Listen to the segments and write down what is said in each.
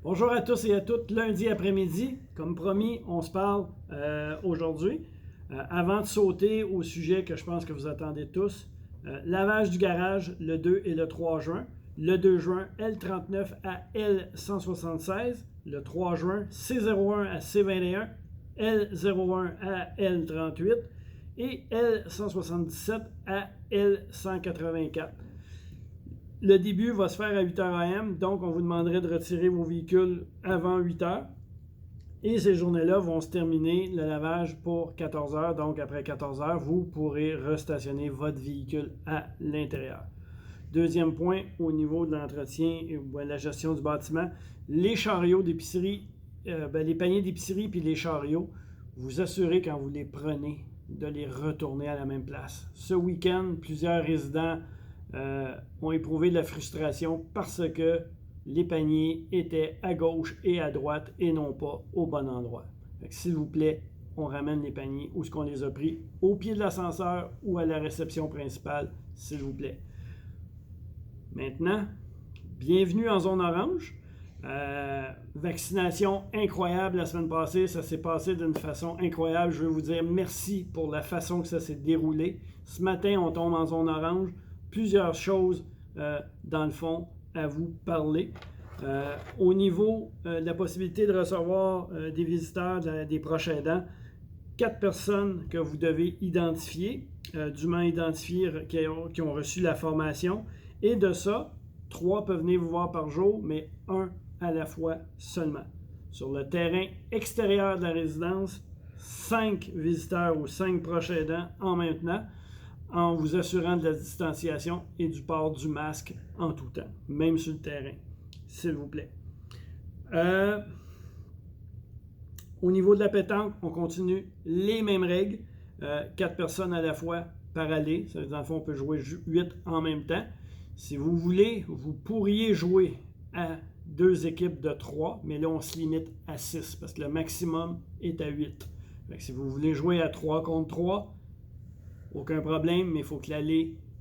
Bonjour à tous et à toutes, lundi après-midi. Comme promis, on se parle aujourd'hui. Avant de sauter au sujet que je pense que vous attendez tous, lavage du garage le 2 et le 3 juin. Le 2 juin, L39 à L176. Le 3 juin, C01 à C21. L01 à L38. Et L177 à L184. Le début va se faire à 8h AM, donc on vous demanderait de retirer vos véhicules avant 8h. Et ces journées-là vont se terminer le lavage pour 14h, donc après 14h, vous pourrez restationner votre véhicule à l'intérieur. Deuxième point, au niveau de l'entretien et de la gestion du bâtiment, les chariots d'épicerie, les paniers d'épicerie puis les chariots, vous assurez quand vous les prenez de les retourner à la même place. Ce week-end, plusieurs résidents ont éprouvé de la frustration parce que les paniers étaient à gauche et à droite et non pas au bon endroit. S'il vous plaît, on ramène les paniers où est-ce qu'on les a pris, au pied de l'ascenseur ou à la réception principale, s'il vous plaît. Maintenant, bienvenue en zone orange. Vaccination incroyable la semaine passée, ça s'est passé d'une façon incroyable. Je veux vous dire merci pour la façon que ça s'est déroulé. Ce matin, on tombe en zone orange. Plusieurs choses, dans le fond, à vous parler. Au niveau de la possibilité de recevoir des visiteurs, des proches aidants, 4 personnes que vous devez identifier, dûment identifier, qui ont reçu la formation. Et de ça, 3 peuvent venir vous voir par jour, mais 1 à la fois seulement. Sur le terrain extérieur de la résidence, 5 visiteurs ou 5 proches aidants en même temps, en vous assurant de la distanciation et du port du masque en tout temps, même sur le terrain, s'il vous plaît. Au niveau de la pétanque, on continue les mêmes règles. 4 personnes à la fois par allée. Ça veut dire, dans le fond, on peut jouer 8 en même temps. Si vous voulez, vous pourriez jouer à 2 équipes de 3, mais là, on se limite à 6 parce que le maximum est à 8. Fait que si vous voulez jouer à 3 contre 3, aucun problème, mais il faut que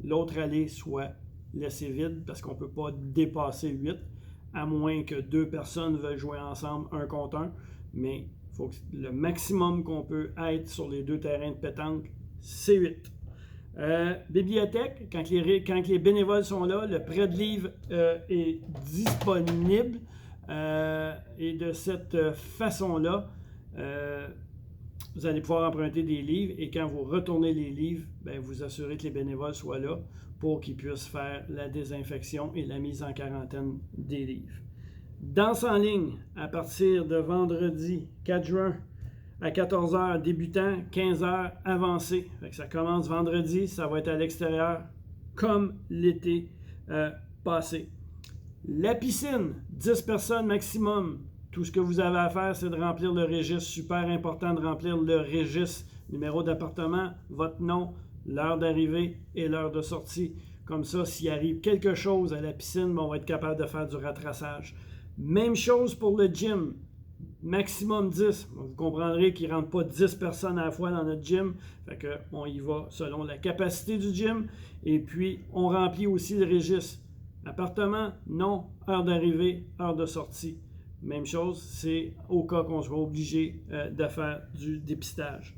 l'autre allée soit laissée vide parce qu'on ne peut pas dépasser 8, à moins que 2 personnes veuillent jouer ensemble 1 contre 1. Mais il faut que le maximum qu'on peut être sur les 2 terrains de pétanque, c'est 8. Bibliothèque, quand les bénévoles sont là, le prêt de livres est disponible. Et de cette façon-là, vous allez pouvoir emprunter des livres et quand vous retournez les livres, vous assurez que les bénévoles soient là pour qu'ils puissent faire la désinfection et la mise en quarantaine des livres. Danse en ligne à partir de vendredi 4 juin à 14h débutant, 15h avancé. Ça commence vendredi, ça va être à l'extérieur comme l'été passé. La piscine, 10 personnes maximum. Tout ce que vous avez à faire, c'est de remplir le registre. Super important de remplir le registre. Numéro d'appartement, votre nom, l'heure d'arrivée et l'heure de sortie. Comme ça, s'il arrive quelque chose à la piscine, on va être capable de faire du rattrapage. Même chose pour le gym. Maximum 10. Vous comprendrez qu'il ne rentre pas 10 personnes à la fois dans notre gym. Fait qu'on y va selon la capacité du gym. Et puis, on remplit aussi le registre. Appartement, non. Heure d'arrivée, heure de sortie. Même chose, c'est au cas qu'on soit obligé de faire du dépistage.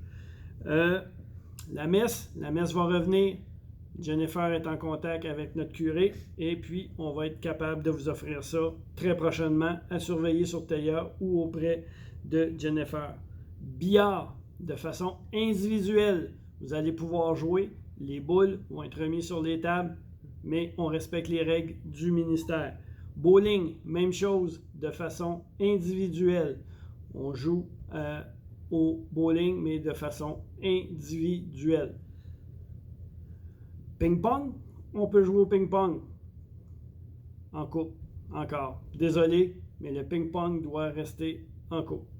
La messe va revenir. Jennifer est en contact avec notre curé et puis on va être capable de vous offrir ça très prochainement à surveiller sur Théa ou auprès de Jennifer. Billard, de façon individuelle, vous allez pouvoir jouer. Les boules vont être remises sur les tables, mais on respecte les règles du ministère. Bowling, même chose, de façon individuelle. On joue au bowling, mais de façon individuelle. Ping-pong, on peut jouer au ping-pong en couple, encore. Désolé, mais le ping-pong doit rester en couple.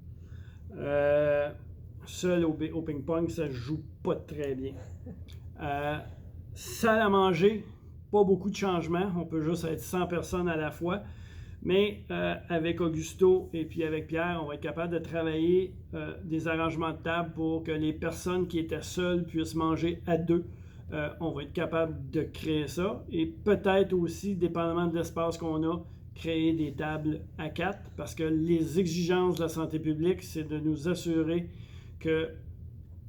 Seul au ping-pong, ça ne joue pas très bien. Salle à manger, pas beaucoup de changements. On peut juste être 100 personnes à la fois. Mais avec Augusto et puis avec Pierre, on va être capable de travailler des arrangements de table pour que les personnes qui étaient seules puissent manger à 2. On va être capable de créer ça. Et peut-être aussi, dépendamment de l'espace qu'on a, créer des tables à 4 parce que les exigences de la santé publique, c'est de nous assurer qu'il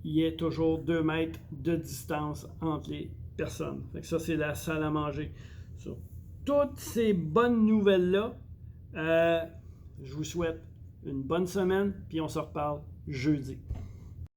y ait toujours 2 mètres de distance entre les personnes. Fait que ça, c'est la salle à manger. Sur toutes ces bonnes nouvelles-là, je vous souhaite une bonne semaine, puis on se reparle jeudi.